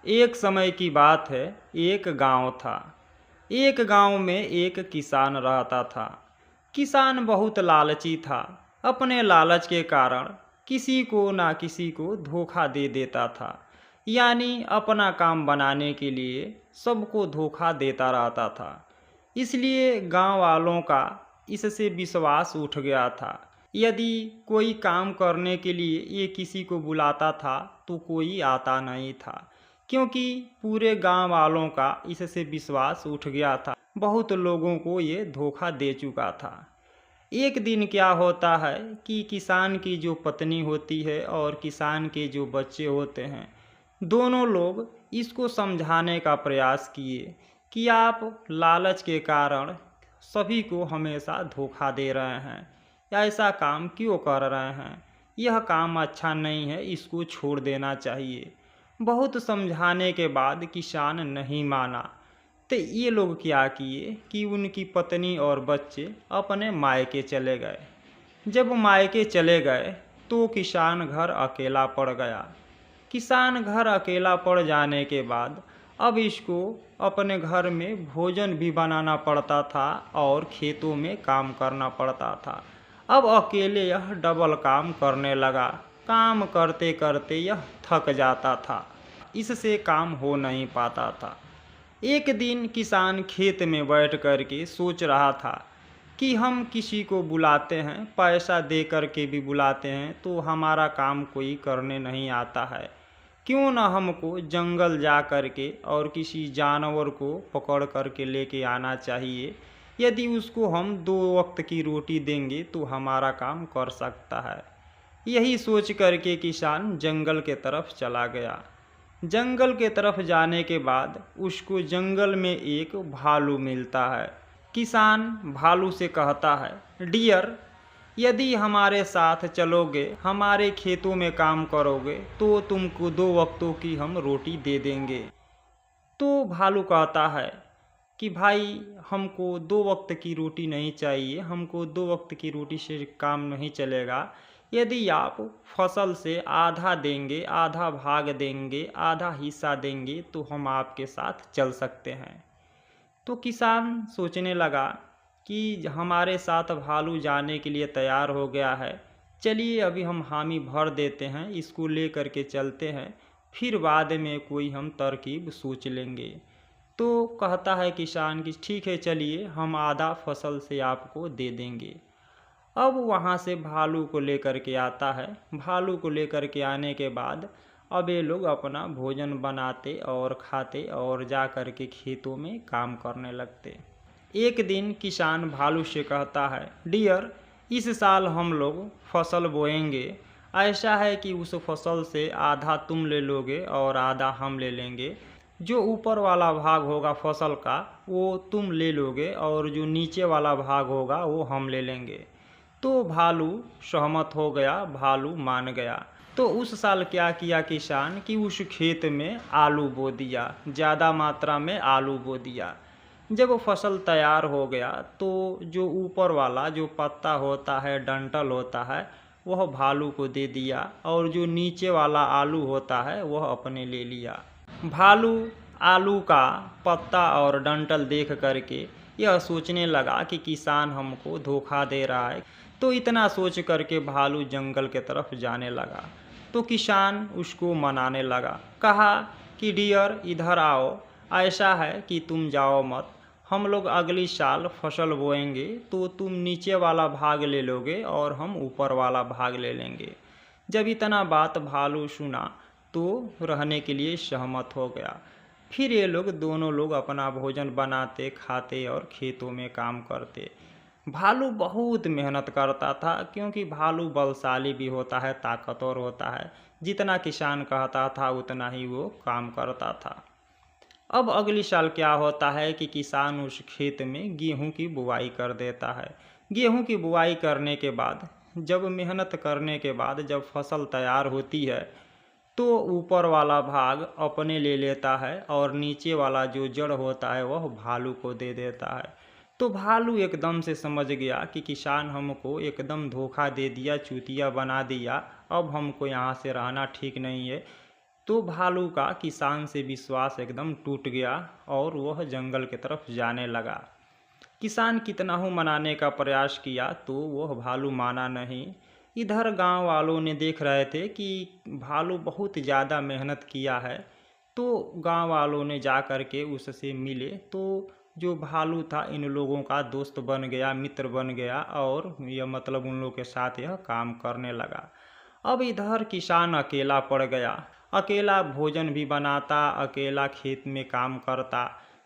एक समय की बात है। एक गांव था। एक गांव में एक किसान रहता था। किसान बहुत लालची था। अपने लालच के कारण किसी को ना किसी को धोखा दे देता था। यानी अपना काम बनाने के लिए सबको धोखा देता रहता था। इसलिए गांव वालों का इससे विश्वास उठ गया था। यदि कोई काम करने के लिए ये किसी को बुलाता था तो कोई आता नहीं था, क्योंकि पूरे गांव वालों का इससे विश्वास उठ गया था। बहुत लोगों को ये धोखा दे चुका था। एक दिन क्या होता है कि किसान की जो पत्नी होती है और किसान के जो बच्चे होते हैं, दोनों लोग इसको समझाने का प्रयास किए कि आप लालच के कारण सभी को हमेशा धोखा दे रहे हैं। ऐसा काम क्यों कर रहे हैं? यह काम अच्छा नहीं है, इसको छोड़ देना चाहिए। बहुत समझाने के बाद किसान नहीं माना। तो ये लोग क्या किए कि उनकी पत्नी और बच्चे अपने मायके चले गए। जब मायके चले गए तो किसान घर अकेला पड़ गया। किसान घर अकेला पड़ जाने के बाद अब इसको अपने घर में भोजन भी बनाना पड़ता था और खेतों में काम करना पड़ता था। अब अकेले यह डबल काम करने लगा। काम करते करते यह थक जाता था। इससे काम हो नहीं पाता था। एक दिन किसान खेत में बैठ कर के सोच रहा था कि हम किसी को बुलाते हैं, पैसा दे कर के भी बुलाते हैं तो हमारा काम कोई करने नहीं आता है। क्यों ना हमको जंगल जा कर के और किसी जानवर को पकड़ कर के लेके आना चाहिए। यदि उसको हम 2 वक्त की रोटी देंगे तो हमारा काम कर सकता है। यही सोच कर के किसान जंगल के तरफ चला गया। जंगल के तरफ जाने के बाद उसको जंगल में एक भालू मिलता है। किसान भालू से कहता है, डियर, यदि हमारे साथ चलोगे, हमारे खेतों में काम करोगे तो तुमको 2 वक्तों की हम रोटी दे देंगे। तो भालू कहता है कि भाई, हमको 2 वक्त की रोटी नहीं चाहिए, हमको 2 वक्त की रोटी से काम नहीं चलेगा। यदि आप फसल से आधा देंगे, आधा भाग देंगे, आधा हिस्सा देंगे तो हम आपके साथ चल सकते हैं। तो किसान सोचने लगा कि हमारे साथ भालू जाने के लिए तैयार हो गया है, चलिए अभी हम हामी भर देते हैं, इसको ले करके चलते हैं, फिर बाद में कोई हम तरकीब सोच लेंगे। तो कहता है किसान कि ठीक है, चलिए हम आधा फसल से आपको दे देंगे। अब वहाँ से भालू को लेकर के आता है। भालू को लेकर के आने के बाद अब ये लोग अपना भोजन बनाते और खाते और जा कर के खेतों में काम करने लगते। एक दिन किसान भालू से कहता है, डियर, इस साल हम लोग फसल बोएंगे। ऐसा है कि उस फसल से आधा तुम ले लोगे और आधा हम ले लेंगे। जो ऊपर वाला भाग होगा फसल का वो तुम ले लोगे और जो नीचे वाला भाग होगा वो हम ले लेंगे। तो भालू सहमत हो गया, भालू मान गया। तो उस साल क्या किया किसान कि उस खेत में आलू बो दिया, ज़्यादा मात्रा में आलू बो दिया। जब फसल तैयार हो गया तो जो ऊपर वाला जो पत्ता होता है, डंठल होता है, वह भालू को दे दिया और जो नीचे वाला आलू होता है वह अपने ले लिया। भालू आलू का पत्ता और डंठल देख करके यह सोचने लगा कि किसान हमको धोखा दे रहा है। तो इतना सोच करके भालू जंगल के तरफ जाने लगा। तो किसान उसको मनाने लगा, कहा कि डियर, इधर आओ, ऐसा है कि तुम जाओ मत, हम लोग अगली साल फसल बोएंगे तो तुम नीचे वाला भाग ले लोगे और हम ऊपर वाला भाग ले लेंगे। जब इतना बात भालू सुना तो रहने के लिए सहमत हो गया। फिर ये लोग दोनों लोग अपना भोजन बनाते, खाते और खेतों में काम करते। भालू बहुत मेहनत करता था, क्योंकि भालू बलशाली भी होता है, ताकतवर होता है। जितना किसान कहता था उतना ही वो काम करता था। अब अगली साल क्या होता है कि किसान उस खेत में गेहूं की बुवाई कर देता है। गेहूं की बुवाई करने के बाद, जब मेहनत करने के बाद जब फसल तैयार होती है तो ऊपर वाला भाग अपने ले लेता है और नीचे वाला जो जड़ होता है वह भालू को दे देता है। तो भालू एकदम से समझ गया कि किसान हमको एकदम धोखा दे दिया, चूतिया बना दिया, अब हमको यहाँ से रहना ठीक नहीं है। तो भालू का किसान से विश्वास एकदम टूट गया और वह जंगल की तरफ जाने लगा। किसान कितना हो मनाने का प्रयास किया तो वह भालू माना नहीं। इधर गांव वालों ने देख रहे थे कि भालू बहुत ज़्यादा मेहनत किया है, तो गांव वालों ने जा कर के उससे मिले तो जो भालू था इन लोगों का दोस्त बन गया, मित्र बन गया और यह मतलब उन लोगों के साथ यह काम करने लगा। अब इधर किसान अकेला पड़ गया, अकेला भोजन भी बनाता, अकेला खेत में काम करता,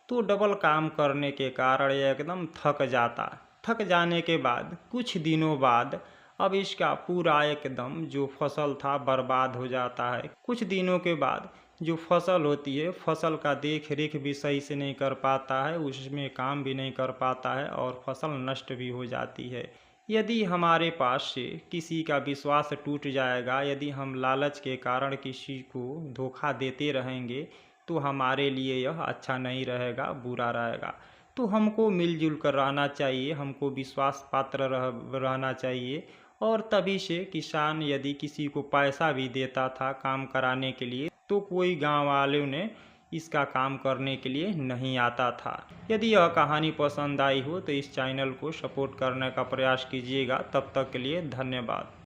तो डबल काम करने के कारण ये एकदम थक जाता। थक जाने के बाद कुछ दिनों बाद अब इसका पूरा एकदम जो फसल था बर्बाद हो जाता है। कुछ दिनों के बाद जो फसल होती है, फसल का देख रेख भी सही से नहीं कर पाता है, उसमें काम भी नहीं कर पाता है और फसल नष्ट भी हो जाती है। यदि हमारे पास से किसी का विश्वास टूट जाएगा, यदि हम लालच के कारण किसी को धोखा देते रहेंगे तो हमारे लिए यह अच्छा नहीं रहेगा, बुरा रहेगा। तो हमको मिलजुल कर रहना चाहिए, हमको विश्वास पात्र रहना चाहिए। और तभी से किसान यदि किसी को पैसा भी देता था काम कराने के लिए तो कोई गांव वालों ने इसका काम करने के लिए नहीं आता था। यदि यह कहानी पसंद आई हो तो इस चैनल को सपोर्ट करने का प्रयास कीजिएगा। तब तक के लिए धन्यवाद।